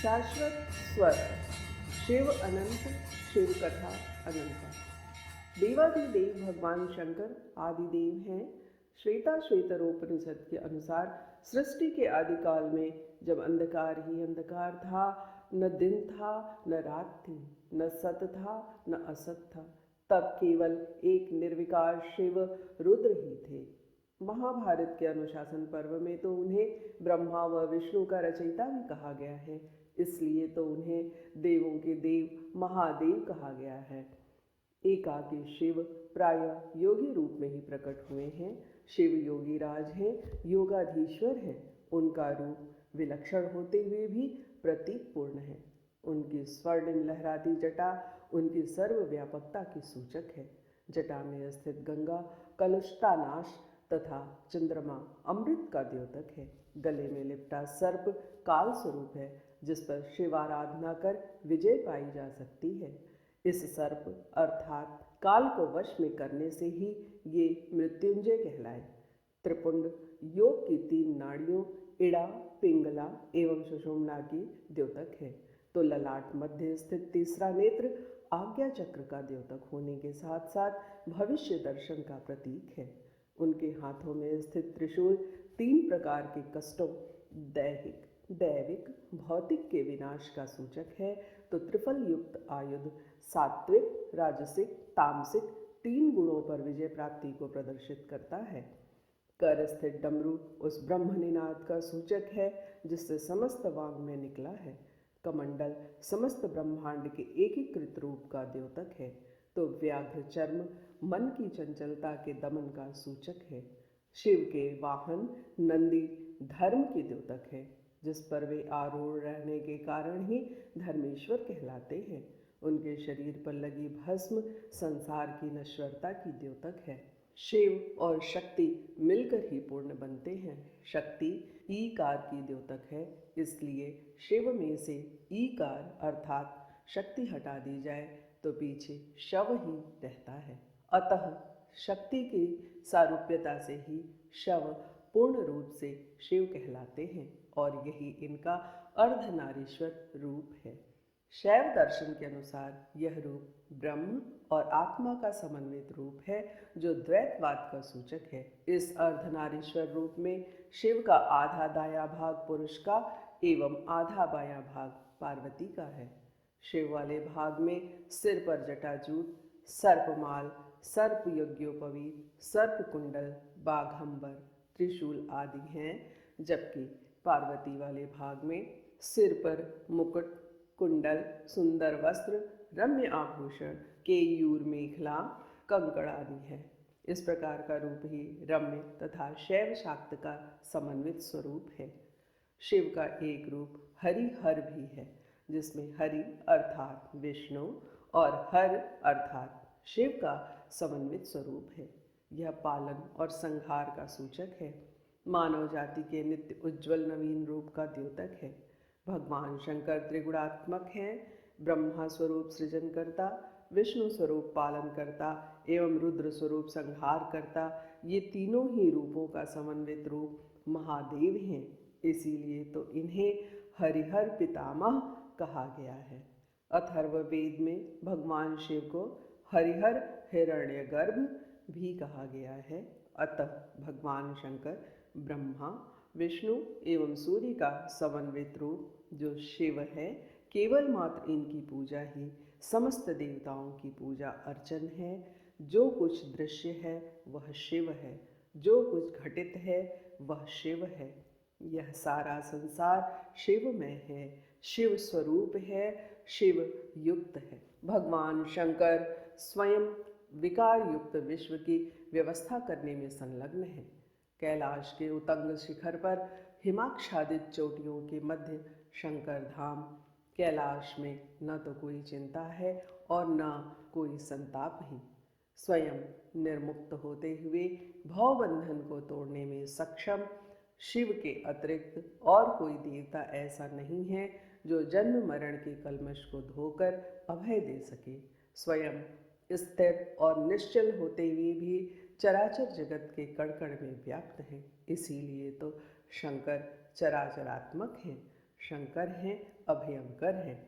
शाश्वत स्वर शिव अनंत, शिव कथा अनंता। देवादिदेव भगवान शंकर आदिदेव हैं। श्वेता श्वेतरोपनिषद के अनुसार सृष्टि के आदिकाल में जब अंधकार ही अंधकार था, न दिन था न रात थी, न सत था न असत था, तब केवल एक निर्विकार शिव रुद्र ही थे। महाभारत के अनुशासन पर्व में तो उन्हें ब्रह्मा व विष्णु का रचयिता भी कहा गया है, इसलिए तो उन्हें देवों के देव महादेव कहा गया है। एकाकी शिव प्रायः योगी रूप में ही प्रकट हुए हैं। शिव योगी राज हैं, योगाधीश्वर हैं। उनका रूप विलक्षण होते हुए भी प्रतीकपूर्ण है। उनकी स्वर्णिम लहराती जटा उनकी सर्वव्यापकता की सूचक है। जटा में स्थित गंगा कलुषतानाश तथा चंद्रमा अमृत का द्योतक है। गले में लिपटा सर्प काल स्वरूप है, जिस पर शिव आराधना कर विजय पाई जा सकती है। इस सर्प अर्थात काल को वश में करने से ही ये मृत्युंजय कहलाए। त्रिपुंड योग की 3 नाड़ियों इड़ा, पिंगला एवं सुषुम्ना की द्योतक है, तो ललाट मध्य स्थित तीसरा नेत्र आज्ञा चक्र का द्योतक होने के साथ साथ भविष्य दर्शन का प्रतीक है। उनके हाथों में स्थित त्रिशूल 3 प्रकार के कष्टों दैहिक, दैविक, भौतिक के विनाश का सूचक है, तो त्रिफल युक्त आयुध सात्विक, राजसिक, तामसिक 3 गुणों पर विजय प्राप्ति को प्रदर्शित करता है। कर स्थित डमरू उस ब्रह्म निनाद का सूचक है जिससे समस्त वांग्मय निकला है। कमंडल समस्त ब्रह्मांड के एकीकृत रूप का द्योतक है, तो व्याघ्र चर्म मन की चंचलता के दमन का सूचक है। शिव के वाहन नंदी धर्म की द्योतक है, जिस पर वे आरूढ़ रहने के कारण ही धर्मेश्वर कहलाते हैं। उनके शरीर पर लगी भस्म संसार की नश्वरता की द्योतक है। शिव और शक्ति मिलकर ही पूर्ण बनते हैं। शक्ति ईकार की द्योतक है, इसलिए शिव में से ईकार अर्थात शक्ति हटा दी जाए तो पीछे शव ही रहता है। अतः शक्ति की सारूप्यता से ही शव पूर्ण रूप से शिव कहलाते हैं और यही इनका अर्धनारीश्वर रूप है। शैव दर्शन के अनुसार यह रूप ब्रह्म और आत्मा का समन्वित रूप है, जो द्वैतवाद का सूचक है। इस अर्धनारीश्वर रूप में शिव का आधा दायां भाग पुरुष का एवं आधा बायां भाग पार्वती का है। शिव वाले भाग में सिर पर जटाजूट, सर्पमाल, सर्प यज्ञोपवीत, सर्प कुंडल, बाघंबर, त्रिशूल आदि हैं, जबकि पार्वती वाले भाग में सिर पर मुकुट, कुंडल, सुंदर वस्त्र, रम्य आभूषण, केयूर मेखला, कंकड़ आदि है। इस प्रकार का रूप ही रम्य तथा शैव शाक्त का समन्वित स्वरूप है। शिव का एक रूप हरिहर भी है, जिसमें हरि अर्थात विष्णु और हर अर्थात शिव का समन्वित स्वरूप है। यह पालन और संहार का सूचक है। मानव जाति के नित्य उज्ज्वल नवीन रूप का द्योतक है। भगवान शंकर त्रिगुणात्मक हैं। ब्रह्मा स्वरूप सृजन करता, विष्णु स्वरूप पालन करता एवं रुद्र स्वरूप संहार करता, ये तीनों ही रूपों का समन्वित रूप महादेव हैं। इसीलिए तो इन्हें हरिहर पितामह कहा गया है। अथर्ववेद में भगवान शिव को हरिहर हिरण्यगर्भ भी कहा गया है। अतः भगवान शंकर ब्रह्मा, विष्णु एवं सूर्य का समन्वित रूप जो शिव है, केवल मात्र इनकी पूजा ही समस्त देवताओं की पूजा अर्चन है। जो कुछ दृश्य है वह शिव है, जो कुछ घटित है वह शिव है। यह सारा संसार शिवमय है, शिव स्वरूप है, शिव युक्त है। भगवान शंकर स्वयं विकार युक्त विश्व की व्यवस्था करने में संलग्न है। कैलाश के उतंग शिखर पर हिमाच्छादित चोटियों के मध्य शंकर धाम, कैलाश में न तो कोई चिंता है और न कोई संताप ही। स्वयं निर्मुक्त होते हुए भवबंधन को तोड़ने में सक्षम शिव के अतिरिक्त और कोई देवता ऐसा नहीं है जो जन्म मरण के कलमश को धोकर अभय दे सके। स्वयं स्थिर और निश्चल होते हुए भी चराचर जगत के कण कण में व्याप्त हैं। इसीलिए तो शंकर चराचरात्मक हैं। शंकर हैं, अभयंकर हैं।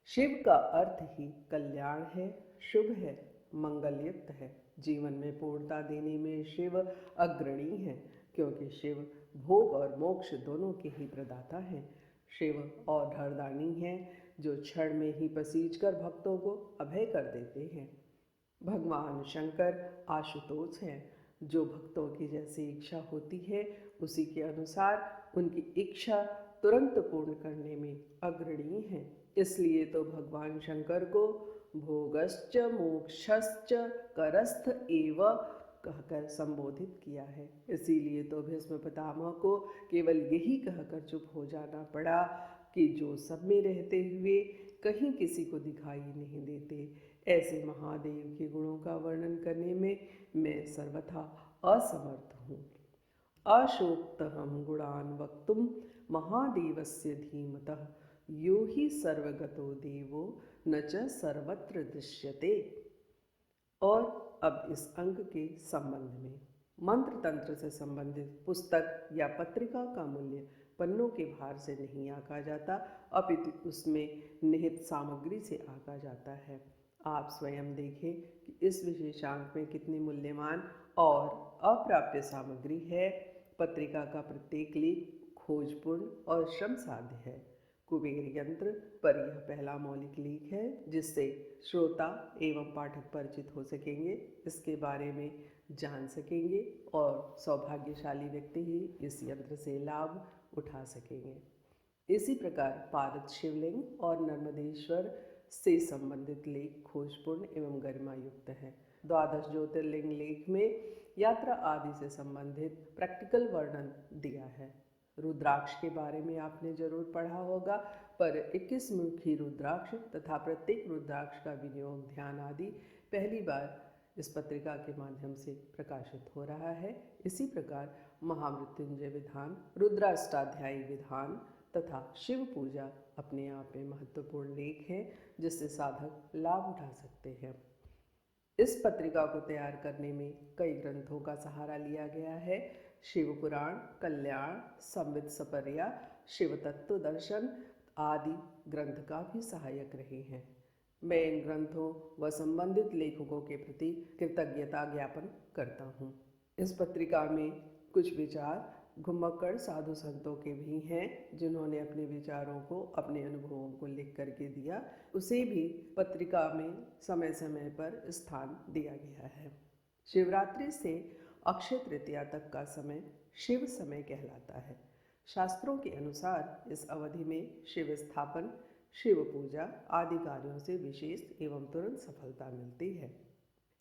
शिव का अर्थ ही कल्याण है, शुभ है, मंगलयुक्त है। जीवन में पूर्णता देने में शिव अग्रणी है, क्योंकि शिव भोग और मोक्ष दोनों के ही प्रदाता हैं। शिव औढ़रदानी हैं, जो क्षण में ही पसीजकर भक्तों को अभय कर देते हैं। भगवान शंकर आशुतोष हैं, जो भक्तों की जैसी इच्छा होती है उसी के अनुसार उनकी इच्छा तुरंत पूर्ण करने में अग्रणी हैं। इसलिए तो भगवान शंकर को भोगश्च मोक्षश्च करस्थ एव कहकर संबोधित किया है। इसीलिए तो भीष्म पितामह को केवल यही कहकर चुप हो जाना पड़ा कि जो सब में रहते हुए कहीं किसी को दिखाई नहीं देते, ऐसे महादेव के गुणों का वर्णन करने में मैं सर्वथा असमर्थ हूँ। अशोक्तहं गुणान् वक्तुं महादेवस्य धीमतः यो हि सर्वगतो देवो न च सर्वत्र दृश्यते। और अब इस अंक के संबंध में मंत्र तंत्र से संबंधित पुस्तक या पत्रिका का मूल्य पन्नों के भार से नहीं आंका जाता, अपितु उसमें निहित सामग्री से आंका जाता है। आप स्वयं देखें कि इस विशेषांक में कितनी मूल्यवान और अप्राप्य सामग्री है। पत्रिका का प्रत्येक लेख खोजपूर्ण और श्रम साध्य है। कुबेर यंत्र पर यह पहला मौलिक लेख है, जिससे श्रोता एवं पाठक परिचित हो सकेंगे, इसके बारे में जान सकेंगे और सौभाग्यशाली व्यक्ति ही इस यंत्र से लाभ उठा सकेंगे। इसी प्रकार पारद शिवलिंग और नर्मदेश्वर से संबंधित लेख खोजपूर्ण एवं गरिमायुक्त है। द्वादश ज्योतिर्लिंग लेख में यात्रा आदि से संबंधित प्रैक्टिकल वर्णन दिया है। रुद्राक्ष के बारे में आपने जरूर पढ़ा होगा, पर 21 मुखी रुद्राक्ष तथा प्रत्येक रुद्राक्ष का विनियोग, ध्यान आदि पहली बार इस पत्रिका के माध्यम से प्रकाशित हो रहा है। इसी प्रकार महामृत्युंजय विधान, रुद्राष्टाध्यायी विधान तथा शिव पूजा अपने आप में महत्वपूर्ण लेख हैं, जिससे साधक लाभ उठा सकते हैं। इस पत्रिका को तैयार करने में कई ग्रंथों का सहारा लिया गया है। शिव पुराण, कल्याण, संवित सपर्या, शिव तत्व दर्शन आदि ग्रंथ काफी सहायक रहे हैं। मैं इन ग्रंथों व संबंधित लेखकों के प्रति कृतज्ञता ज्ञापन करता हूँ। इस पत्रिका में कुछ विचार घुमक्कड़ साधु संतों के भी हैं, जिन्होंने अपने विचारों को, अपने अनुभवों को लिख करके दिया। उसे भी पत्रिका में समय समय पर स्थान दिया गया है। शिवरात्रि से अक्षय तृतीया तक का समय शिव समय कहलाता है। शास्त्रों के अनुसार इस अवधि में शिव स्थापन, शिव पूजा आदि कार्यों से विशेष एवं तुरंत सफलता मिलती है।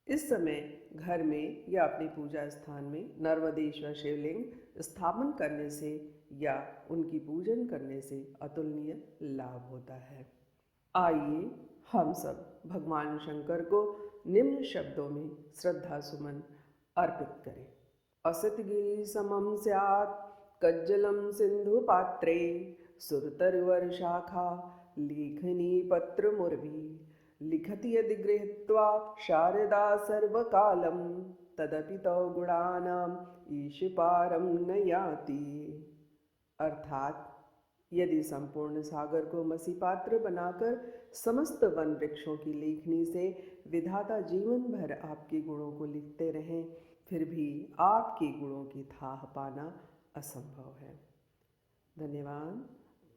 इस समय घर में या अपने पूजा स्थान में नर्मदेश्वर शिवलिंग स्थापन करने से या उनकी पूजन करने से अतुलनीय लाभ होता है। आइए हम सब भगवान शंकर को निम्न शब्दों में श्रद्धा सुमन अर्पित करें। असतगिरि समं स्यात् कज्जलं सिंधु पात्रे, सुरतरुवर शाखा लेखनी पत्र मुर्वी, लिखति यदि गृहीत्वा शारदा सर्वकालं, तदपि तव गुणानां ईशपारं न याति। अर्थात यदि संपूर्ण सागर को मसी पात्र बनाकर समस्त वन वृक्षों की लेखनी से विधाता जीवन भर आपके गुणों को लिखते रहें, फिर भी आपके गुणों की थाह पाना असंभव है। धन्यवाद।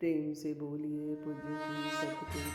प्रेम से बोलिए पूज्य श्री सतगुरु